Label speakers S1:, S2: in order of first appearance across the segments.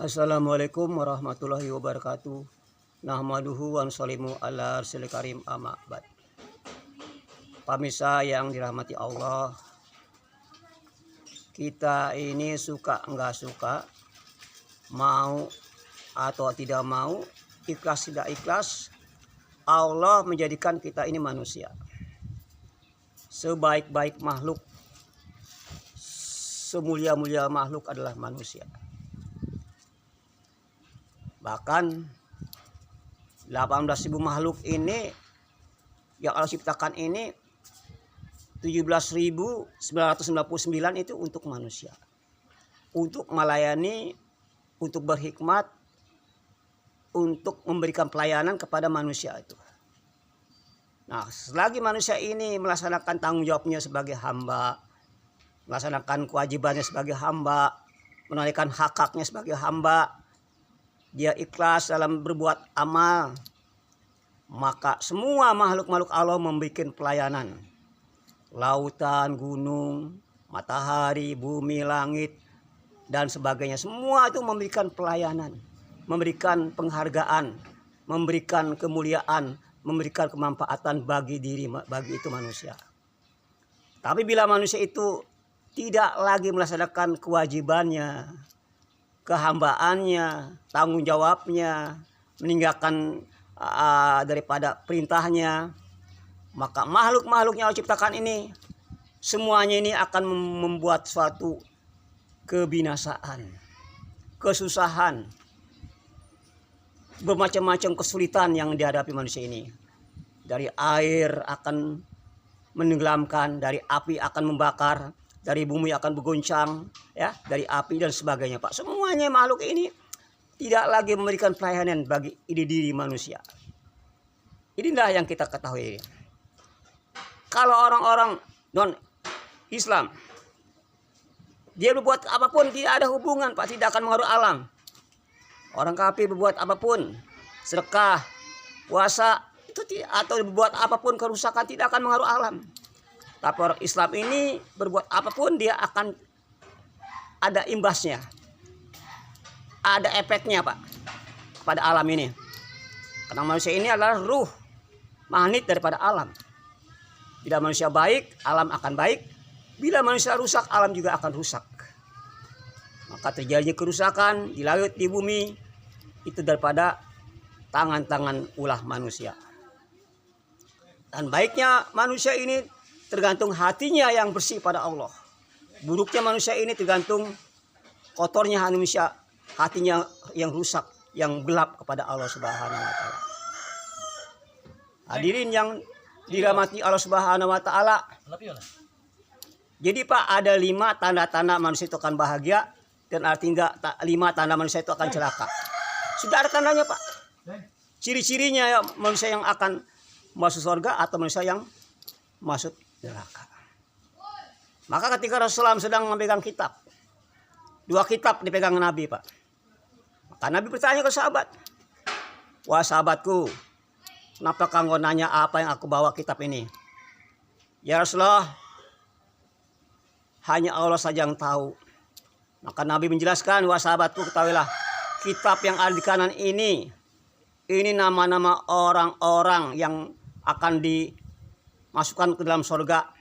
S1: Assalamualaikum warahmatullahi wabarakatuh. Nahmaduhu wa nusallimu ala rasulil karim amma ba'd. Pemirsa yang dirahmati Allah, kita ini suka enggak suka, mau atau tidak mau, ikhlas tidak ikhlas, Allah menjadikan kita ini manusia. Sebaik-baik makhluk, semulia-mulia makhluk adalah manusia. Bahkan 18.000 makhluk ini yang Allah ciptakan ini 17.999 itu untuk manusia. Untuk melayani, untuk berhikmat, untuk memberikan pelayanan kepada manusia itu. Nah, selagi manusia ini melaksanakan tanggung jawabnya sebagai hamba, melaksanakan kewajibannya sebagai hamba, menunaikan hak-haknya sebagai hamba, dia ikhlas dalam berbuat amal, maka semua makhluk-makhluk Allah memberikan pelayanan. Lautan, gunung, matahari, bumi, langit, dan sebagainya. Semua itu memberikan pelayanan, memberikan penghargaan, memberikan kemuliaan, memberikan kemanfaatan bagi itu manusia. Tapi bila manusia itu tidak lagi melaksanakan kewajibannya, kehambaannya, tanggung jawabnya, meninggalkan daripada perintahnya, maka makhluk-makhluk yang Allah ciptakan ini semuanya ini akan membuat suatu kebinasaan, kesusahan, bermacam-macam kesulitan yang dihadapi manusia ini. Dari air akan menenggelamkan, dari api akan membakar, dari bumi akan bergoncang, ya, dari api dan sebagainya, Pak. Semuanya makhluk ini tidak lagi memberikan pelayanan bagi diri manusia. Inilah yang kita ketahui. Kalau orang-orang non-Islam, dia berbuat apapun tidak ada hubungan, Pak, tidak akan mengaruh alam. Orang kafir berbuat apapun, sedekah, puasa, itu atau berbuat apapun kerusakan tidak akan mengaruh alam. Tapi orang Islam ini berbuat apapun dia akan ada imbasnya, ada efeknya, Pak, pada alam ini. Karena manusia ini adalah ruh, magnet daripada alam. Bila manusia baik, alam akan baik. Bila manusia rusak, alam juga akan rusak. Maka terjadi kerusakan di laut, di bumi, itu daripada tangan-tangan ulah manusia. Dan baiknya manusia ini tergantung hatinya yang bersih pada Allah. Buruknya manusia ini tergantung kotornya manusia, hatinya yang rusak, yang gelap kepada Allah Subhanahu wa taala. Hadirin yang dirahmati Allah Subhanahu wa taala. Jadi, Pak, ada 5 tanda-tanda manusia itu akan bahagia, dan artinya 5 tanda manusia itu akan celaka. Sudah ada tandanya, Pak. Ciri-cirinya ya, manusia yang akan masuk surga atau manusia yang masuk neraka. Maka ketika Rasulullah sedang memegang kitab, 2 kitab dipegang Nabi, Pak. Maka Nabi bertanya ke sahabat, "Wah sahabatku, kenapa kamu nanya apa yang aku bawa kitab ini?" "Ya Rasulullah, hanya Allah saja yang tahu." Maka Nabi menjelaskan, "Wah sahabatku, ketahuilah, kitab yang ada di kanan ini nama-nama orang-orang yang akan dimasukkan ke dalam surga.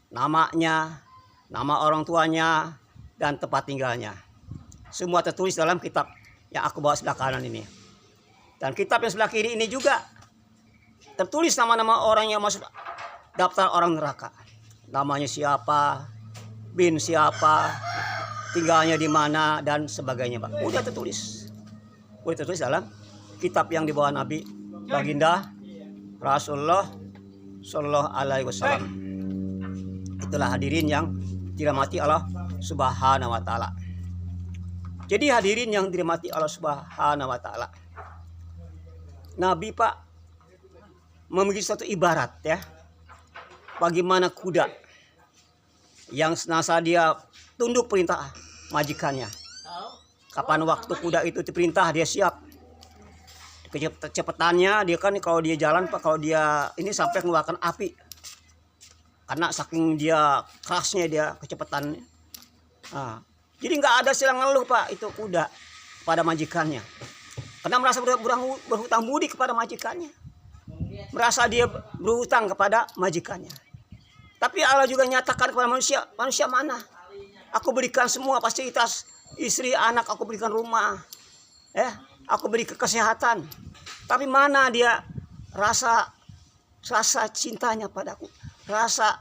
S1: Namanya, nama orang tuanya, dan tempat tinggalnya. Semua tertulis dalam kitab yang aku bawa sebelah kanan ini. Dan kitab yang sebelah kiri ini juga tertulis nama-nama orang yang masuk daftar orang neraka. Namanya siapa, bin siapa, tinggalnya di mana, dan sebagainya, Pak. Udah tertulis. Udah tertulis dalam kitab yang dibawa Nabi Baginda Rasulullah Shallallahu Alaihi Wasallam. Itulah hadirin yang dirahmati Allah Subhanahu wa taala. Jadi hadirin yang dirahmati Allah Subhanahu wa taala, Nabi, Pak, memiliki suatu ibarat, ya. Bagaimana kuda yang senasa dia tunduk perintah majikannya. Kapan waktu kuda itu diperintah, dia siap. Kecepatannya dia kan kalau dia jalan, Pak, kalau dia ini sampai mengeluarkan api. Karena saking dia kerasnya dia kecepatannya. Nah, jadi nggak ada silang ngeluh, Pak, itu kuda. kepada majikannya. Karena merasa berhutang budi kepada majikannya. Merasa dia berhutang kepada majikannya. Tapi Allah juga nyatakan kepada manusia, manusia mana? Aku berikan semua fasilitas, istri, anak, aku berikan rumah. Aku beri kesehatan. Tapi mana dia rasa cintanya padaku, rasa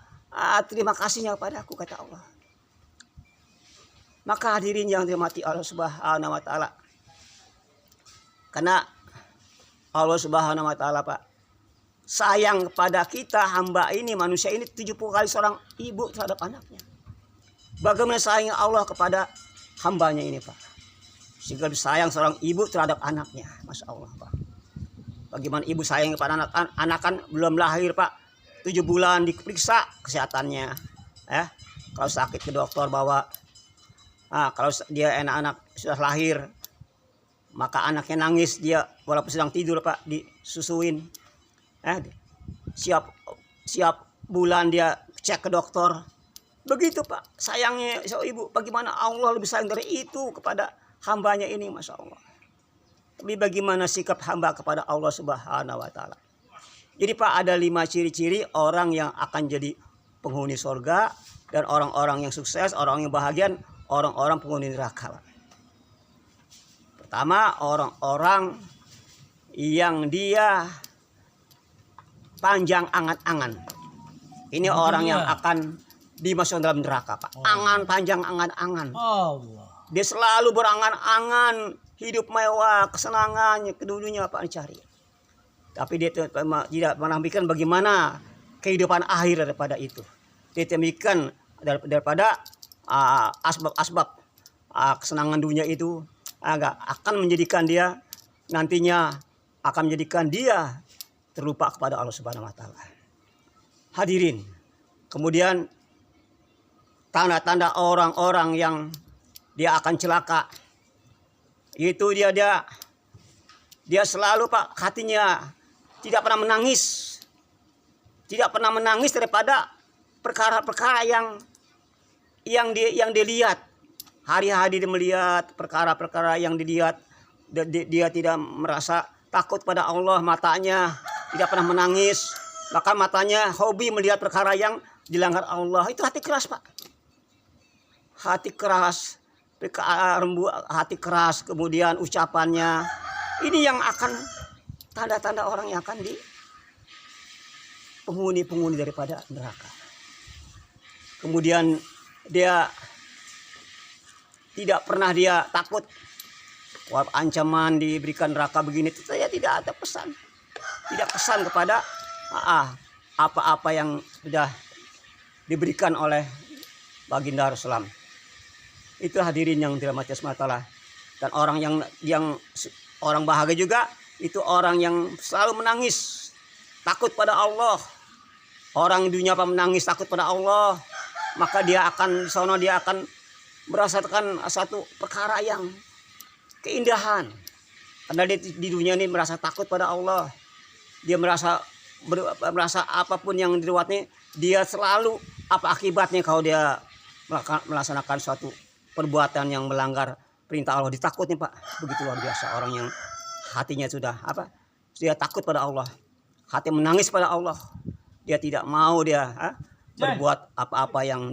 S1: terima kasihnya padaku, kata Allah. Maka hadirin yang dirahmati Allah Subhanahu wa taala. Karena Allah Subhanahu wa taala, Pak, sayang kepada kita hamba ini, manusia ini 70 kali seorang ibu terhadap anaknya. Bagaimana sayangnya Allah kepada hambanya ini, Pak? Sehingga sayang seorang ibu terhadap anaknya. Masya Allah, Pak. Bagaimana ibu sayang kepada anak kan belum lahir, Pak. 7 bulan diperiksa kesehatannya. Kalau sakit ke dokter bawa. Kalau dia anak-anak sudah lahir, maka anaknya nangis, dia walaupun sedang tidur, Pak, disusuin. Siap bulan dia cek ke dokter. Begitu, Pak, sayangnya ibu. Bagaimana Allah lebih sayang dari itu kepada hambanya ini, Masya Allah. Tapi bagaimana sikap hamba kepada Allah Subhanahu wa taala? Jadi, Pak, ada 5 ciri-ciri orang yang akan jadi penghuni surga, dan orang-orang yang sukses, orang yang bahagia, orang-orang penghuni neraka, Pak. Pertama, orang-orang yang dia panjang angan-angan. Ini orang yang akan dimasukkan dalam neraka, Pak. Angan panjang, angan-angan. Dia selalu berangan-angan hidup mewah, kesenangannya, kedudukannya, Pak, dicari. Tapi dia tidak menampilkan bagaimana kehidupan akhir daripada itu. Dia demikian daripada asbab-asbab kesenangan dunia itu akan menjadikan dia nantinya terlupa kepada Allah Subhanahu wa taala. Hadirin, kemudian tanda-tanda orang-orang yang dia akan celaka itu dia selalu, Pak, hatinya tidak pernah menangis. Tidak pernah menangis daripada perkara-perkara yang dia lihat. Hari-hari dia melihat perkara-perkara yang dilihat. Dia tidak merasa takut pada Allah, matanya tidak pernah menangis. Maka matanya hobi melihat perkara yang dilanggar Allah. Itu hati keras, Pak. Hati keras, kemudian ucapannya. Ini yang akan tanda-tanda orang yang akan di penghuni daripada neraka. Kemudian dia tidak pernah dia takut ancaman diberikan neraka begini. Saya tidak ada pesan. Tidak pesan kepada apa-apa yang sudah diberikan oleh baginda Rasulullah. Itu hadirin yang dirahmati Allah SWT. Dan orang yang orang bahagia juga itu orang yang selalu menangis takut pada Allah. Orang dunia apa menangis takut pada Allah, maka dia akan merasakan satu perkara yang keindahan. Karena dia di dunia ini merasa takut pada Allah. Dia merasa apapun yang dibuatnya, dia selalu apa akibatnya kalau dia melaksanakan suatu perbuatan yang melanggar perintah Allah. Ditakutnya, Pak. Begitu luar biasa orang yang hatinya sudah dia takut pada Allah. Hati menangis pada Allah. Dia tidak mau berbuat apa-apa yang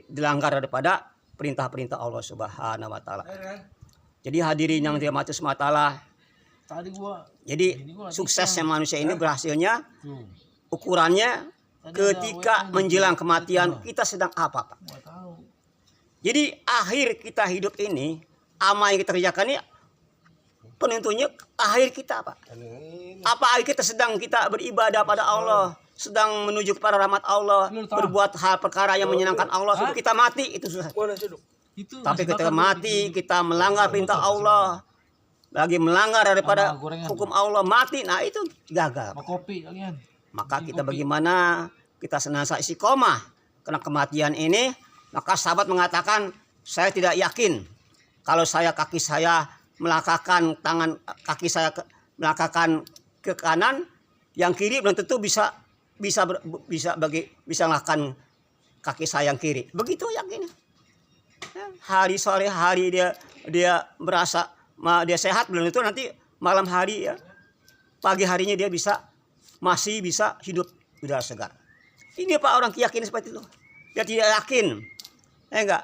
S1: dilanggar daripada perintah-perintah Allah Subhanahu wa taala. Jadi hadirin yang dirahmati Allah taala. Jadi suksesnya manusia ini berhasilnya ukurannya ketika menjelang kematian kita sedang apa, Pak? Jadi akhir kita hidup ini, amal yang kita kerjakan ini penentunya akhir kita, Pak. Apa akhir kita sedang kita beribadah pada Allah, sedang menuju kepada rahmat Allah, berbuat hal perkara yang menyenangkan Allah, sebelum kita mati itu susah. Tapi ketika mati kita melanggar perintah Allah, lagi melanggar daripada hukum Allah, mati, nah itu gagal. Maka kita bagaimana kita senantiasa istiqomah karena kematian ini. Maka sahabat mengatakan, saya tidak yakin kalau kaki saya melangkahkan kaki saya melangkahkan ke kanan, yang kiri belum tentu bisa melangkahkan kaki saya yang kiri. Begitu yakin. Hari sore hari dia merasa dia sehat, belum itu nanti malam hari ya, pagi harinya dia masih bisa hidup udara segar. Ini Pak orang keyakinan seperti itu. Dia tidak yakin, enggak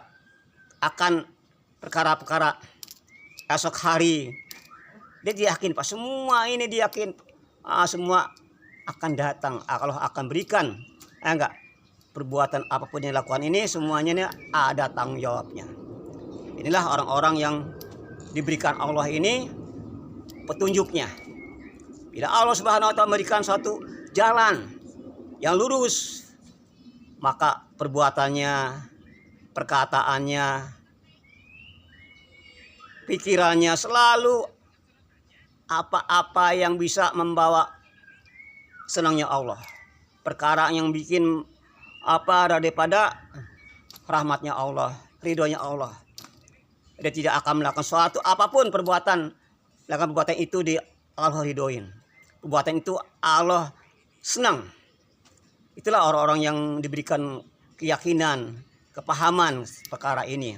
S1: akan perkara-perkara esok hari. Dia tidak yakin Pak. Semua ini dia yakin, semua akan datang. Allah akan berikan, enggak perbuatan apapun yang dilakukan ini semuanya ini ada tanggung jawabnya. Inilah orang-orang yang diberikan Allah ini petunjuknya. Bila Allah Subhanahu wa taala memberikan suatu jalan yang lurus, maka perbuatannya, perkataannya, pikirannya selalu apa-apa yang bisa membawa senangnya Allah. Perkara yang bikin daripada rahmatnya Allah, ridhonya Allah. Dia tidak akan melakukan suatu apapun perbuatan itu di Allah ridhoin. Perbuatan itu Allah senang. Itulah orang-orang yang diberikan keyakinan, kepahaman perkara ini.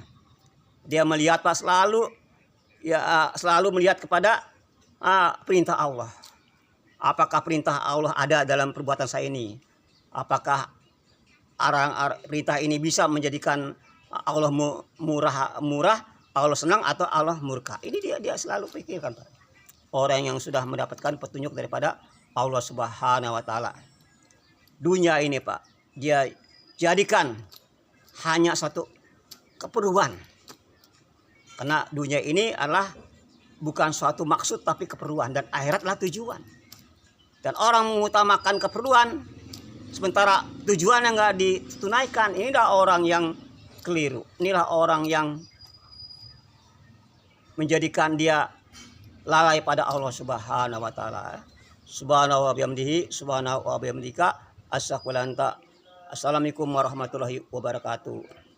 S1: Dia melihat Pak selalu melihat kepada perintah Allah. Apakah perintah Allah ada dalam perbuatan saya ini? Apakah perintah ini bisa menjadikan Allah murah, Allah senang atau Allah murka? Ini dia selalu pikirkan Pak. Orang yang sudah mendapatkan petunjuk daripada Allah Subhanahu wa taala. Dunia ini Pak, dia jadikan hanya satu keperluan. Karena dunia ini adalah bukan suatu maksud tapi keperluan, dan akhiratlah tujuan. Dan orang mengutamakan keperluan sementara tujuannya nggak ditunaikan. Inilah orang yang keliru. Inilah orang yang menjadikan dia lalai pada Allah Subhanahu wa taala. Subhanahu wa bihamdihi, subhanahu wa bihamdika, Assalamualaikum warahmatullahi wabarakatuh.